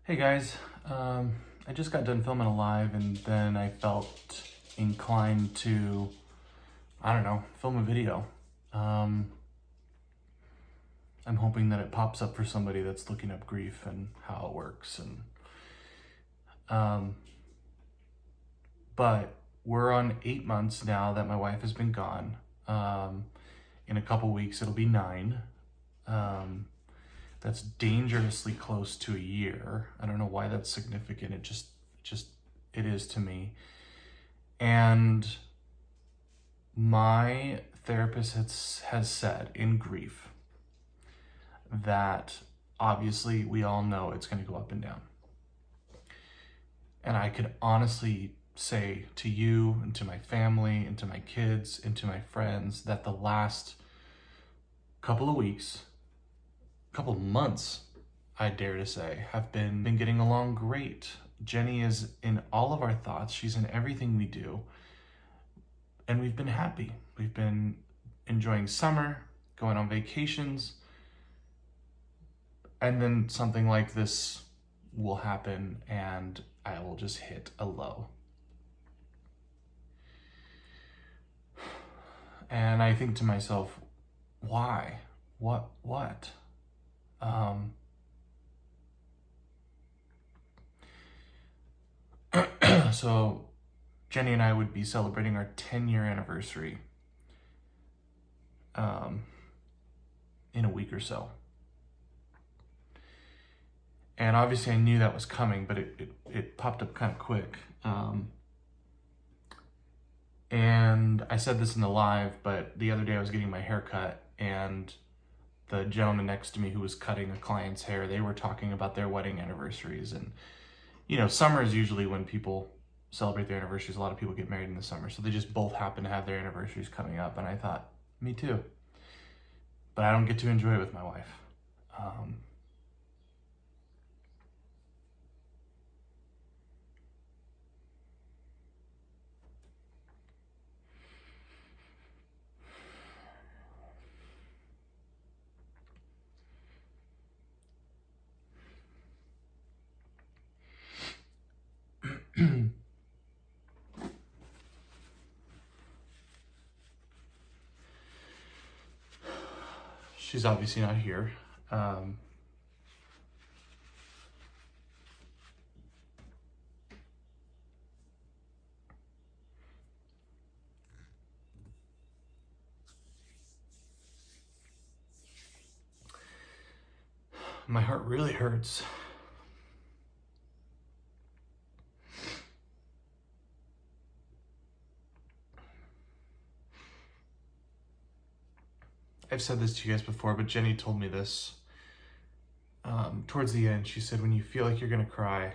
Hey guys, I just got done filming a live and then I felt inclined to, I don't know, film a video. I'm hoping that it pops up for somebody that's looking up grief and how it works. But we're on 8 months now that my wife has been gone. In a couple weeks, it'll be 9. That's dangerously close to a year. I don't know why that's significant. It is to me. And my therapist has said in grief that obviously we all know it's going to go up and down. And I could honestly say to you and to my family and to my kids and to my friends that the last couple of weeks, couple months, I dare to say, have been getting along great. Jenny is in all of our thoughts. She's in everything we do. And we've been happy. We've been enjoying summer, going on vacations. And then something like this will happen and I will just hit a low. And I think to myself, why? What? So Jenny and I would be celebrating our 10-year anniversary in a week or so. And obviously I knew that was coming, but it popped up kind of quick. And I said this in the live, but the other day I was getting my hair cut and the gentleman next to me who was cutting a client's hair, they were talking about their wedding anniversaries. And, you know, summer is usually when people celebrate their anniversaries. A lot of people get married in the summer. So they just both happen to have their anniversaries coming up. And I thought, me too. But I don't get to enjoy it with my wife. She's obviously not here. My heart really hurts. I've said this to you guys before, but Jenny told me this towards the end. She said, when you feel like you're gonna cry,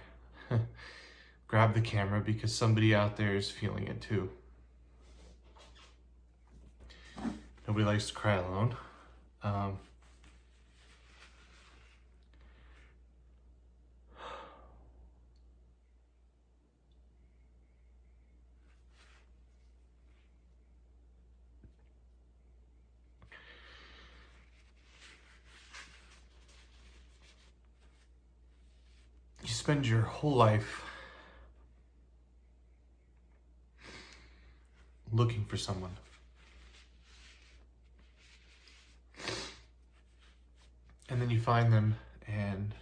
grab the camera because somebody out there is feeling it too. Nobody likes to cry alone. You spend your whole life looking for someone. And then you find them and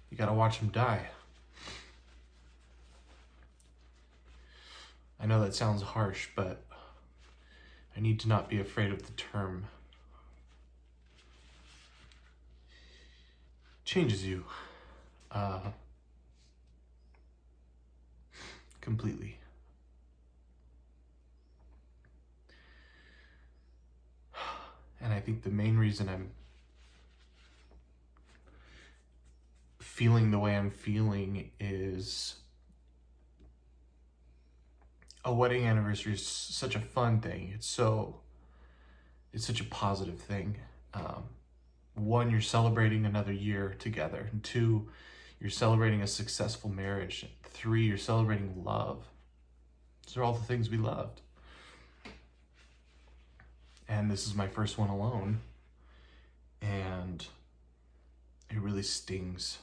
you gotta watch them die. I know that sounds harsh, but I need to not be afraid of the term. Changes you completely. And I think the main reason I'm feeling the way I'm feeling is a wedding anniversary is such a fun thing. It's such a positive thing. 1, you're celebrating another year together. And 2, you're celebrating a successful marriage. 3, you're celebrating love. Those are all the things we loved. And this is my first one alone. And really stings.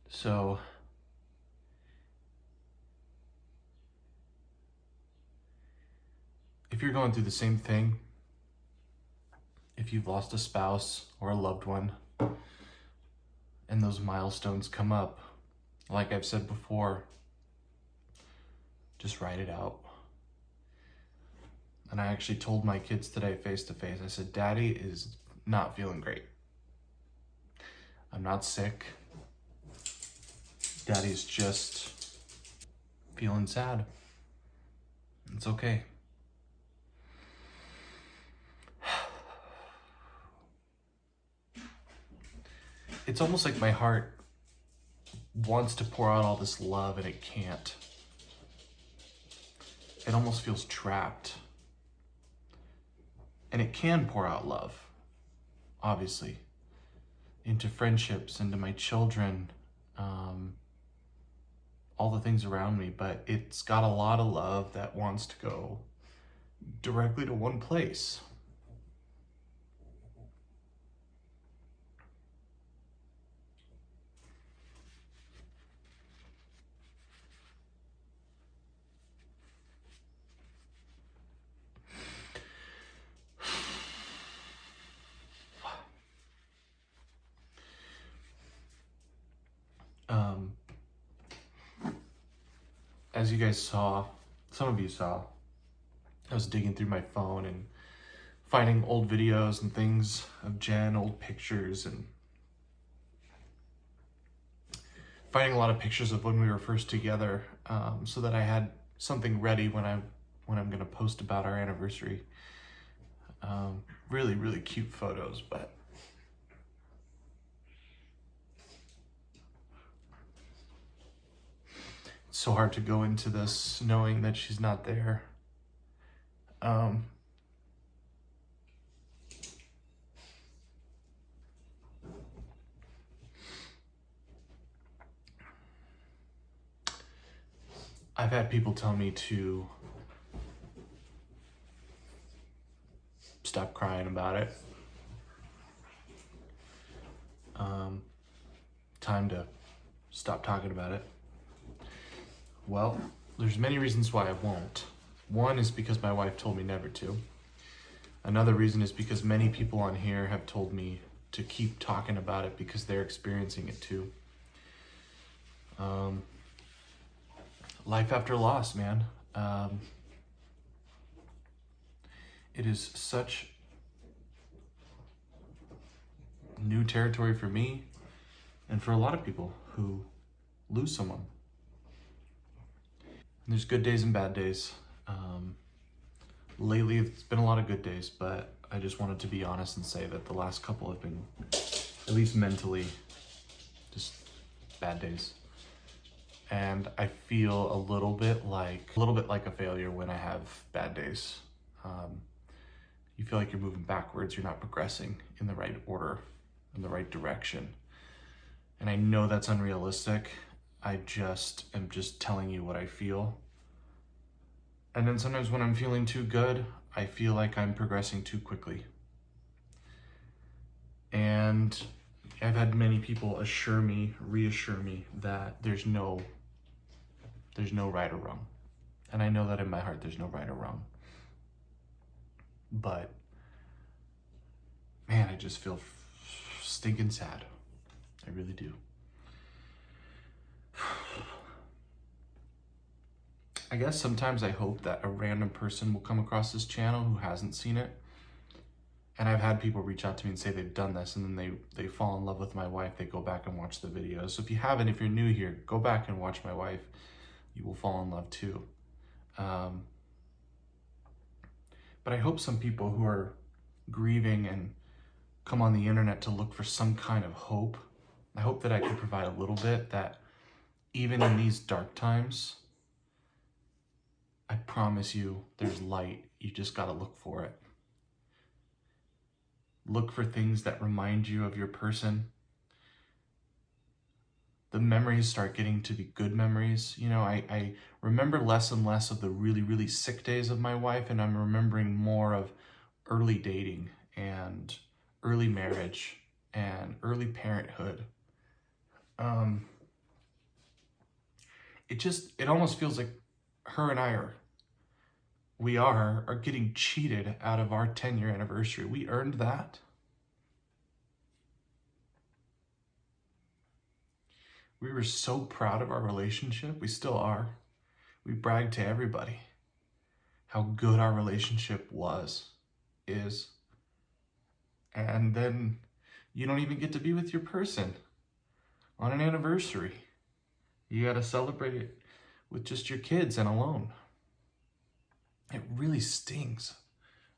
So if you're going through the same thing, if you've lost a spouse or a loved one, and those milestones come up, like I've said before, just write it out. And I actually told my kids today face to face, I said, Daddy is not feeling great. I'm not sick. Daddy's just feeling sad. It's okay. It's almost like my heart wants to pour out all this love and it can't. It almost feels trapped. And it can pour out love, obviously, into friendships, into my children, all the things around me, but it's got a lot of love that wants to go directly to one place. As you guys saw, some of you saw, I was digging through my phone and finding old videos and things of Jen, old pictures, and finding a lot of pictures of when we were first together, so that I had something ready when I'm going to post about our anniversary. Really, really cute photos, but it's so hard to go into this knowing that she's not there. I've had people tell me to stop crying about it. Time to stop talking about it. Well, there's many reasons why I won't. One is because my wife told me never to. Another reason is because many people on here have told me to keep talking about it because they're experiencing it too. Life after loss, man. It is such new territory for me and for a lot of people who lose someone. And there's good days and bad days. Lately, it's been a lot of good days, but I just wanted to be honest and say that the last couple have been, at least mentally, just bad days. And I feel a little bit like a failure when I have bad days. You feel like you're moving backwards, you're not progressing in the right order, in the right direction. And I know that's unrealistic. I am just telling you what I feel. And then sometimes when I'm feeling too good, I feel like I'm progressing too quickly. And I've had many people reassure me that there's no right or wrong. And I know that in my heart there's no right or wrong. But man, I just feel stinking sad. I really do. I guess sometimes I hope that a random person will come across this channel who hasn't seen it. And I've had people reach out to me and say they've done this, and then they fall in love with my wife. They go back and watch the videos. So if you haven't, if you're new here, go back and watch my wife. You will fall in love too. But I hope some people who are grieving and come on the internet to look for some kind of hope, I hope that I can provide a little bit, that even in these dark times, I promise you there's light. You just gotta look for it. Look for things that remind you of your person. the memories start getting to be good memories. You know, I remember less and less of the really, really sick days of my wife, and I'm remembering more of early dating and early marriage and early parenthood. It almost feels like her and I are getting cheated out of our 10-year anniversary. We earned that. We were so proud of our relationship. We still are. We bragged to everybody how good our relationship is. And then you don't even get to be with your person on an anniversary. You got to celebrate it with just your kids and alone. It really stings,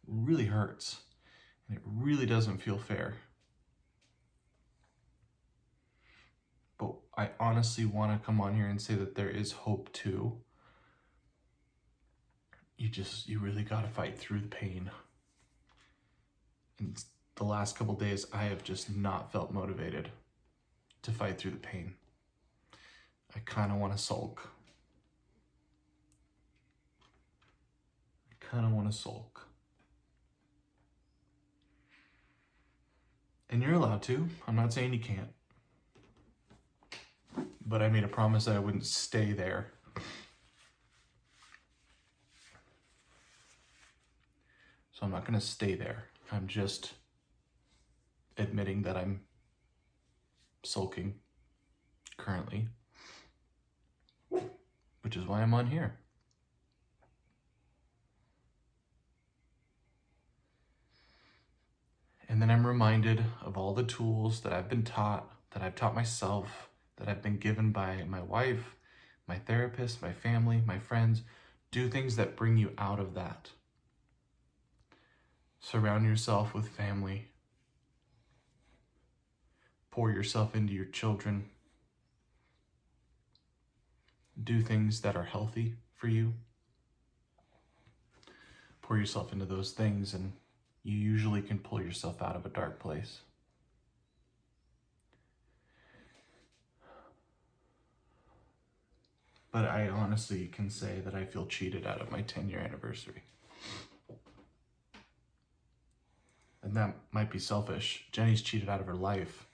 it really hurts, and it really doesn't feel fair. But I honestly want to come on here and say that there is hope too. You really got to fight through the pain. And the last couple days, I have just not felt motivated to fight through the pain. I kind of want to sulk. And you're allowed to. I'm not saying you can't. But I made a promise that I wouldn't stay there. So I'm not going to stay there. I'm just admitting that I'm sulking currently, which is why I'm on here. And then I'm reminded of all the tools that I've been taught, that I've taught myself, that I've been given by my wife, my therapist, my family, my friends. Do things that bring you out of that. Surround yourself with family. Pour yourself into your children. Do things that are healthy for you. Pour yourself into those things, and you usually can pull yourself out of a dark place. But I honestly can say that I feel cheated out of my 10-year anniversary. And that might be selfish. Jenny's cheated out of her life.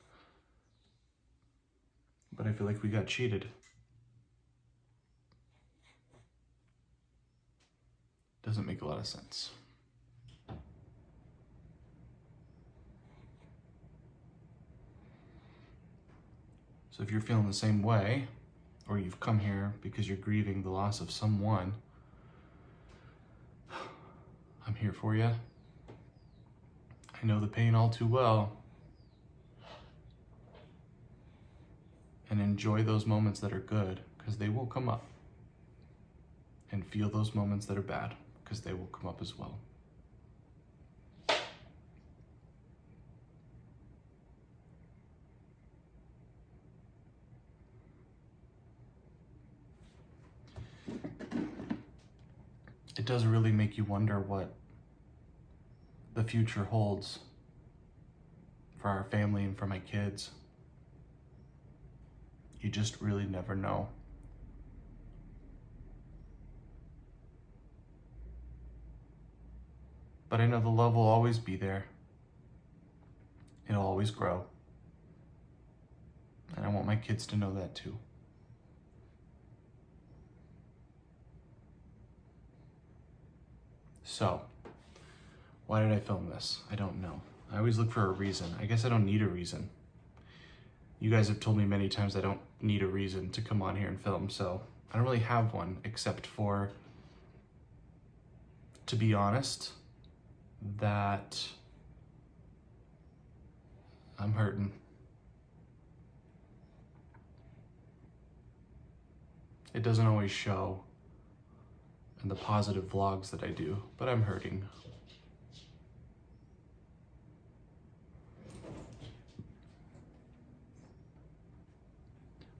But I feel like we got cheated. Doesn't make a lot of sense. So if you're feeling the same way, or you've come here because you're grieving the loss of someone, I'm here for you. I know the pain all too well. And enjoy those moments that are good, because they will come up. And feel those moments that are bad, because they will come up as well. It does really make you wonder what the future holds for our family and for my kids. You just really never know. But I know the love will always be there. It'll always grow. And I want my kids to know that too. So, why did I film this? I don't know. I always look for a reason. I guess I don't need a reason. You guys have told me many times I don't need a reason to come on here and film, so I don't really have one except for, to be honest, that I'm hurting. It doesn't always show in the positive vlogs that I do, but I'm hurting.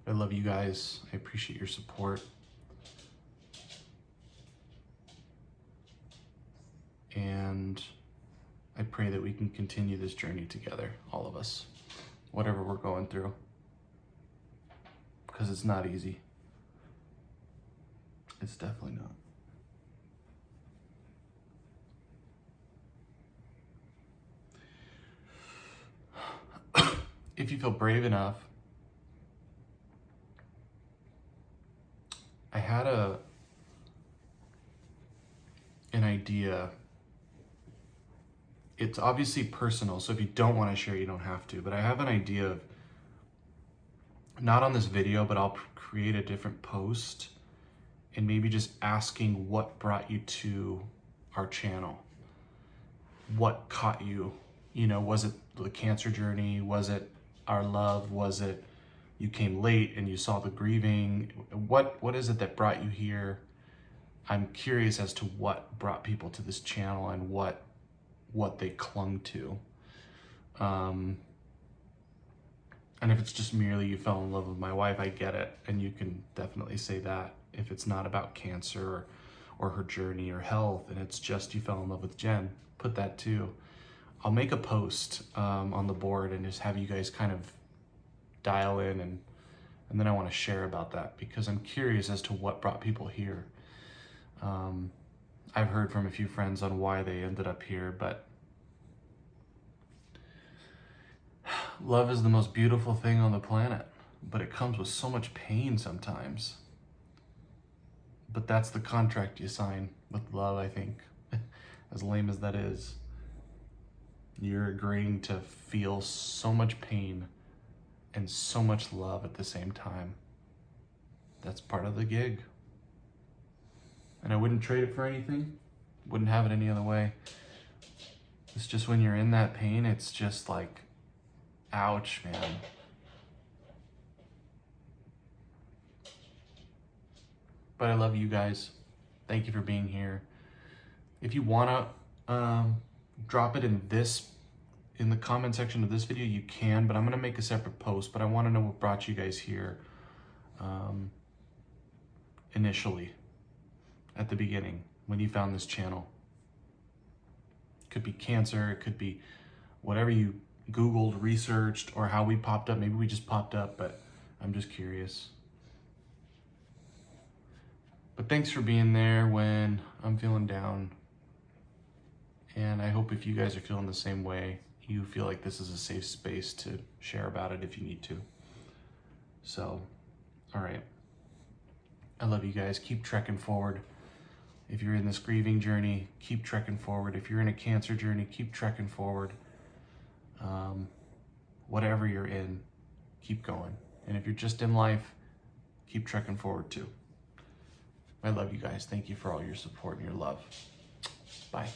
I love you guys. I appreciate your support. And I pray that we can continue this journey together, all of us, whatever we're going through. because it's not easy. It's definitely not. If you feel brave enough, I had an idea. It's obviously personal, so if you don't want to share, you don't have to, but I have an idea of, not on this video, but I'll create a different post and maybe just asking what brought you to our channel. What caught you? You know, was it the cancer journey? Was it our love? Was it you came late and you saw the grieving? What is it that brought you here? I'm curious as to what brought people to this channel and what they clung to. And if it's just merely you fell in love with my wife, I get it. And you can definitely say that. If it's not about cancer or her journey or health, and it's just you fell in love with Jen, put that too. I'll make a post on the board and just have you guys kind of dial in, and then I want to share about that because I'm curious as to what brought people here. I've heard from a few friends on why they ended up here, but love is the most beautiful thing on the planet, but it comes with so much pain sometimes. But that's the contract you sign with love, I think. As lame as that is, you're agreeing to feel so much pain and so much love at the same time. That's part of the gig. And I wouldn't trade it for anything. Wouldn't have it any other way. It's just when you're in that pain, it's just like, ouch, man. But I love you guys. Thank you for being here. If you wanna drop it in the comment section of this video, you can, but I'm gonna make a separate post, but I wanna know what brought you guys here initially, at the beginning, when you found this channel. It could be cancer, it could be whatever you Googled, researched, or how we popped up. Maybe we just popped up, but I'm just curious. But thanks for being there when I'm feeling down. And I hope if you guys are feeling the same way, you feel like this is a safe space to share about it if you need to. So, all right. I love you guys. Keep trekking forward. If you're in this grieving journey, keep trekking forward. If you're in a cancer journey, keep trekking forward. Whatever you're in, keep going. And if you're just in life, keep trekking forward too. I love you guys. Thank you for all your support and your love. Bye.